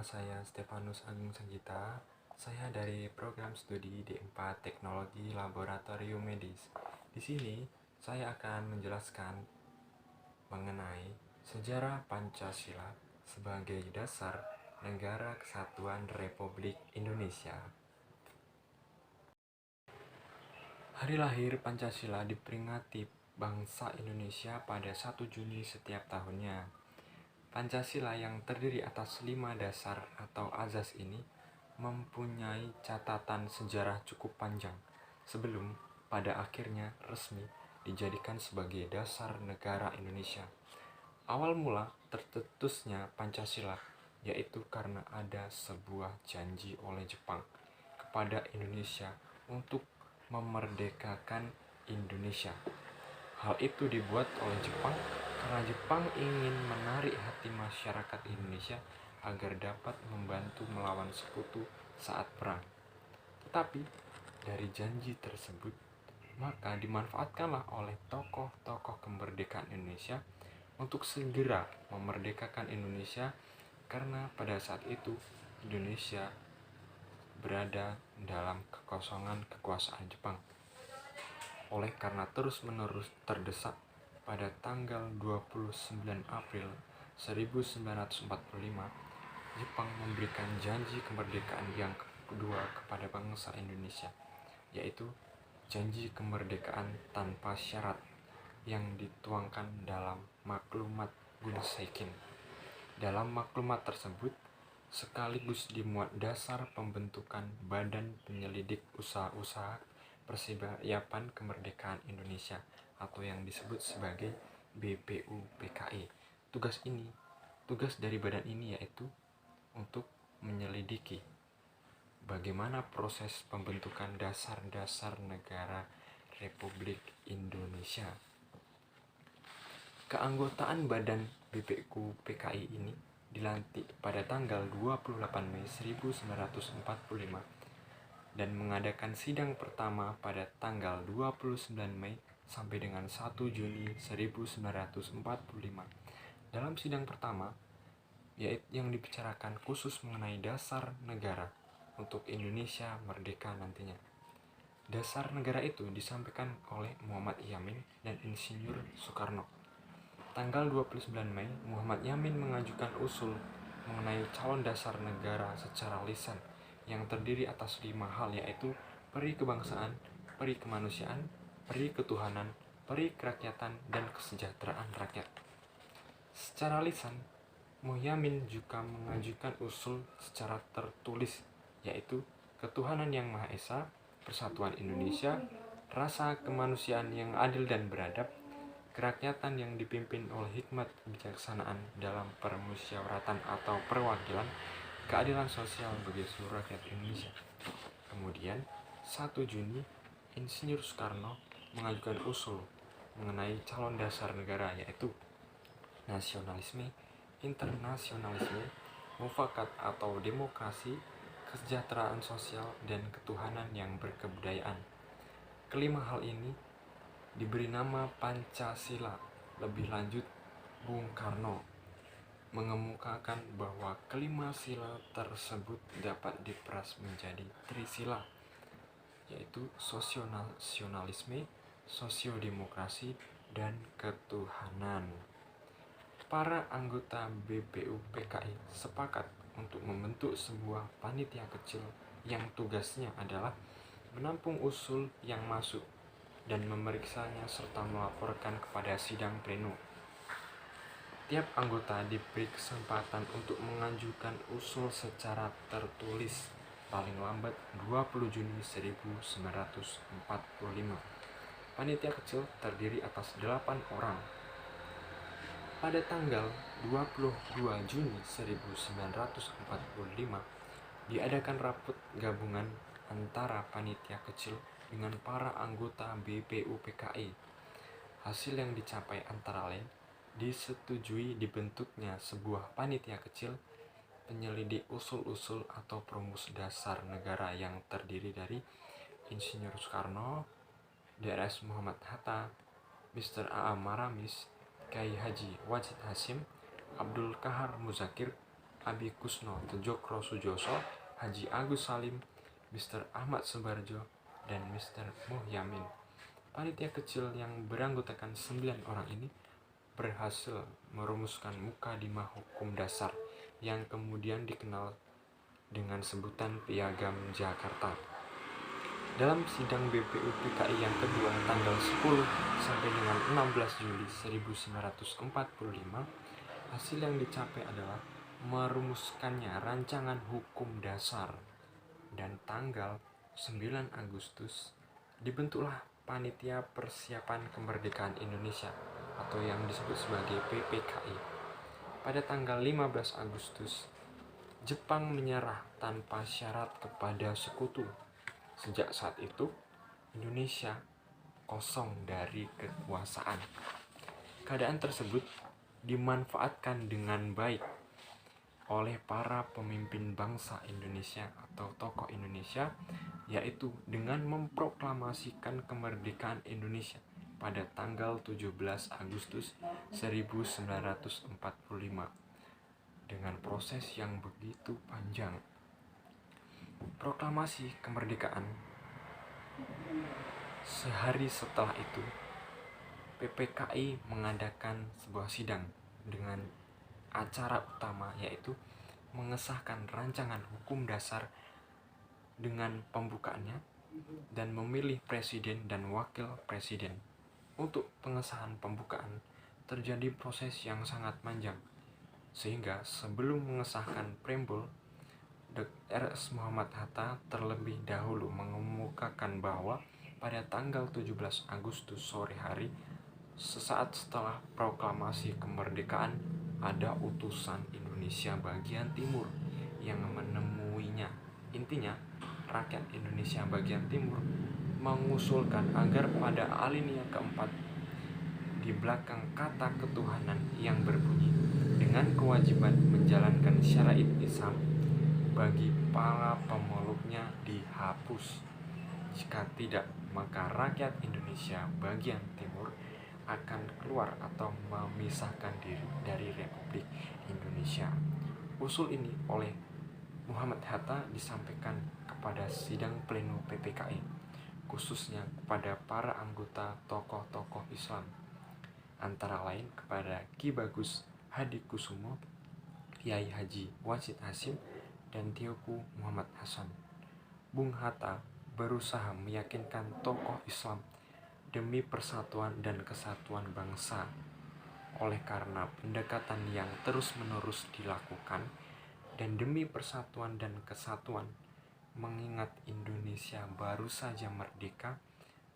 saya Stefanus Agung Sanggita. Saya dari program studi D4 Teknologi Laboratorium Medis. Di sini saya akan menjelaskan mengenai sejarah Pancasila sebagai dasar Negara Kesatuan Republik Indonesia. Hari lahir Pancasila diperingati bangsa Indonesia pada 1 Juni setiap tahunnya. Pancasila yang terdiri atas 5 dasar atau azas ini mempunyai catatan sejarah cukup panjang sebelum pada akhirnya resmi dijadikan sebagai dasar negara Indonesia. Awal mula tercetusnya Pancasila yaitu karena ada sebuah janji oleh Jepang kepada Indonesia untuk memerdekakan Indonesia. Hal itu dibuat oleh Jepang karena Jepang ingin menarik hati masyarakat Indonesia agar dapat membantu melawan sekutu saat perang. Tetapi dari janji tersebut, maka dimanfaatkanlah oleh tokoh-tokoh kemerdekaan Indonesia untuk segera memerdekakan Indonesia karena pada saat itu Indonesia berada dalam kekosongan kekuasaan Jepang. Oleh karena terus-menerus terdesak, pada tanggal 29 April 1945, Jepang memberikan janji kemerdekaan yang kedua kepada bangsa Indonesia, yaitu janji kemerdekaan tanpa syarat yang dituangkan dalam maklumat Gunsekin. Dalam maklumat tersebut, sekaligus dimuat dasar pembentukan Badan Penyelidik Usaha-usaha Persiapan Kemerdekaan Indonesia atau yang disebut sebagai BPUPKI. Tugas dari badan ini yaitu untuk menyelidiki bagaimana proses pembentukan dasar-dasar negara Republik Indonesia. Keanggotaan Badan BPUPKI ini dilantik pada tanggal 28 Mei 1945 dan mengadakan sidang pertama pada tanggal 29 Mei sampai dengan 1 Juni 1945. Dalam sidang pertama, yaitu yang dibicarakan khusus mengenai dasar negara untuk Indonesia merdeka nantinya. Dasar negara itu disampaikan oleh Muhammad Yamin dan Insinyur Soekarno. Tanggal 29 Mei, Muhammad Yamin mengajukan usul mengenai calon dasar negara secara lisan yang terdiri atas 5 hal, yaitu peri kebangsaan, peri kemanusiaan, peri ketuhanan, peri kerakyatan, dan kesejahteraan rakyat. Secara lisan, Muhyamin juga mengajukan usul secara tertulis, yaitu ketuhanan yang Maha Esa, persatuan Indonesia, rasa kemanusiaan yang adil dan beradab, kerakyatan yang dipimpin oleh hikmat kebijaksanaan dalam permusyawaratan atau perwakilan, keadilan sosial bagi seluruh rakyat Indonesia. Kemudian 1 Juni, Insinyur Soekarno mengajukan usul mengenai calon dasar negara, yaitu nasionalisme, internasionalisme, mufakat atau demokrasi, kesejahteraan sosial, dan ketuhanan yang berkebudayaan. Kelima hal ini diberi nama Pancasila. Lebih lanjut, Bung Karno mengemukakan bahwa kelima sila tersebut dapat diperas menjadi trisila, yaitu sosionasionalisme, sosiodemokrasi, dan ketuhanan. Para anggota BPUPKI sepakat untuk membentuk sebuah panitia kecil yang tugasnya adalah menampung usul yang masuk dan memeriksanya serta melaporkan kepada sidang pleno. Tiap anggota diberi kesempatan untuk mengajukan usul secara tertulis paling lambat 20 Juni 1945. Panitia kecil terdiri atas 8 orang. Pada tanggal 22 Juni 1945 diadakan rapat gabungan antara panitia kecil dengan para anggota BPUPKI. Hasil yang dicapai antara lain disetujui dibentuknya sebuah panitia kecil penyelidik usul-usul atau perumus dasar negara yang terdiri dari Insinyur Soekarno, Drs. Muhammad Hatta, Mr. A.A. Maramis, Kiai Haji Wajid Hasyim, Abdul Kahar Muzakir, Abi Kusno Tejokro Sujoso, Haji Agus Salim, Mr. Ahmad Subarjo, dan Mr. Muhyamin. Panitia kecil yang beranggotakan 9 orang ini berhasil merumuskan Mukadimah Hukum Dasar yang kemudian dikenal dengan sebutan Piagam Jakarta. Dalam sidang BPU PKI yang kedua tanggal 10 sampai dengan 16 Juli 1945, hasil yang dicapai adalah merumuskannya rancangan hukum dasar, dan tanggal 9 Agustus dibentuklah Panitia Persiapan Kemerdekaan Indonesia atau yang disebut sebagai PPKI. Pada tanggal 15 Agustus, Jepang menyerah tanpa syarat kepada sekutu. Sejak saat itu, Indonesia kosong dari kekuasaan. Keadaan tersebut dimanfaatkan dengan baik oleh para pemimpin bangsa Indonesia atau tokoh Indonesia, yaitu dengan memproklamasikan kemerdekaan Indonesia pada tanggal 17 Agustus 1945 dengan proses yang begitu panjang. Proklamasi kemerdekaan. Sehari setelah itu, PPKI mengadakan sebuah sidang dengan acara utama, yaitu mengesahkan rancangan hukum dasar dengan pembukaannya dan memilih presiden dan wakil presiden. Untuk pengesahan pembukaan terjadi proses yang sangat panjang, sehingga sebelum mengesahkan preambul, RS Muhammad Hatta terlebih dahulu mengemukakan bahwa pada tanggal 17 Agustus sore hari, sesaat setelah proklamasi kemerdekaan, ada utusan Indonesia bagian timur yang menemuinya. Intinya, rakyat Indonesia bagian timur mengusulkan agar pada alinea keempat di belakang kata ketuhanan yang berbunyi dengan kewajiban menjalankan syariat Islam bagi para pemeluknya dihapus. Jika tidak, maka rakyat Indonesia bagian timur akan keluar atau memisahkan diri dari Republik Indonesia. Usul ini oleh Muhammad Hatta disampaikan kepada sidang pleno PPKI, khususnya kepada para anggota tokoh-tokoh Islam, antara lain kepada Ki Bagus Hadikusumo, Kiai Haji Wajid Hasyim, dan Teuku Muhammad Hasan. Bung Hatta berusaha meyakinkan tokoh Islam demi persatuan dan kesatuan bangsa. Oleh karena pendekatan yang terus-menerus dilakukan dan demi persatuan dan kesatuan, mengingat Indonesia baru saja merdeka,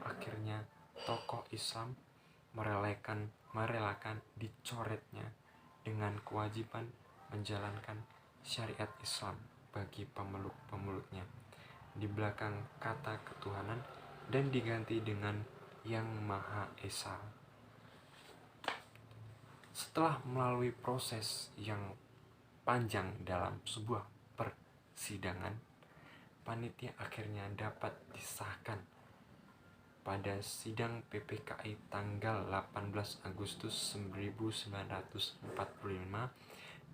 akhirnya tokoh Islam merelakan dicoretnya dengan kewajiban menjalankan syariat Islam bagi pemeluk-pemeluknya di belakang kata ketuhanan dan diganti dengan Yang Maha Esa. Setelah melalui proses yang panjang dalam sebuah persidangan, panitia akhirnya dapat disahkan pada sidang PPKI tanggal 18 Agustus 1945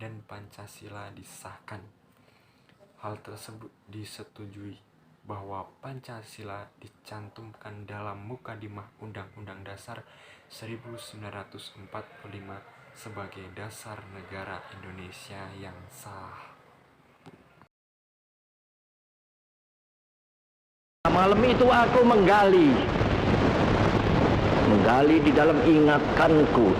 dan Pancasila disahkan. Hal tersebut disetujui bahwa Pancasila dicantumkan dalam Mukadimah Undang-Undang Dasar 1945 sebagai dasar negara Indonesia yang sah. Malam itu aku menggali di dalam ingatanku,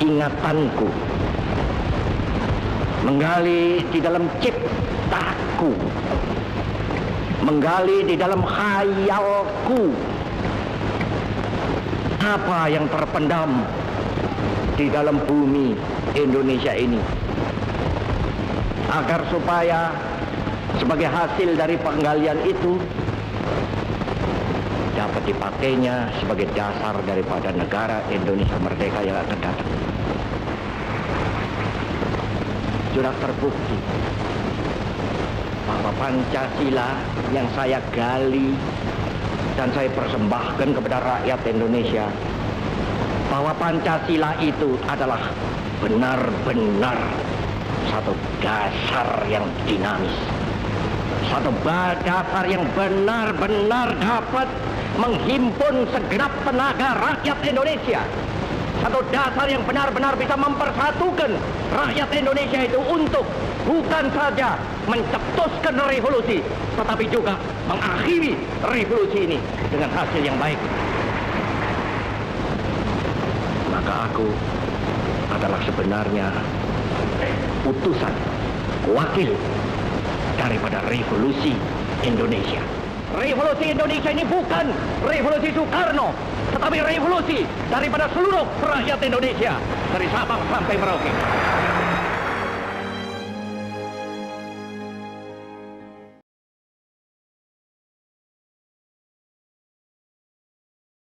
menggali di dalam ciptaku, menggali di dalam khayalku, apa yang terpendam di dalam bumi Indonesia ini, agar supaya sebagai hasil dari penggalian itu dapat dipakainya sebagai dasar daripada negara Indonesia merdeka yang akan datang. Sudah terbukti bahwa Pancasila yang saya gali dan saya persembahkan kepada rakyat Indonesia, bahwa Pancasila itu adalah benar-benar satu dasar yang dinamis. Satu dasar yang benar-benar dapat menghimpun segenap tenaga rakyat Indonesia. Satu dasar yang benar-benar bisa mempersatukan rakyat Indonesia itu untuk bukan saja mencetuskan revolusi, tetapi juga mengakhiri revolusi ini dengan hasil yang baik. Maka aku adalah sebenarnya utusan, wakil daripada revolusi Indonesia. Revolusi Indonesia ini bukan revolusi Soekarno, tetapi revolusi daripada seluruh rakyat Indonesia, dari Sabang sampai Merauke.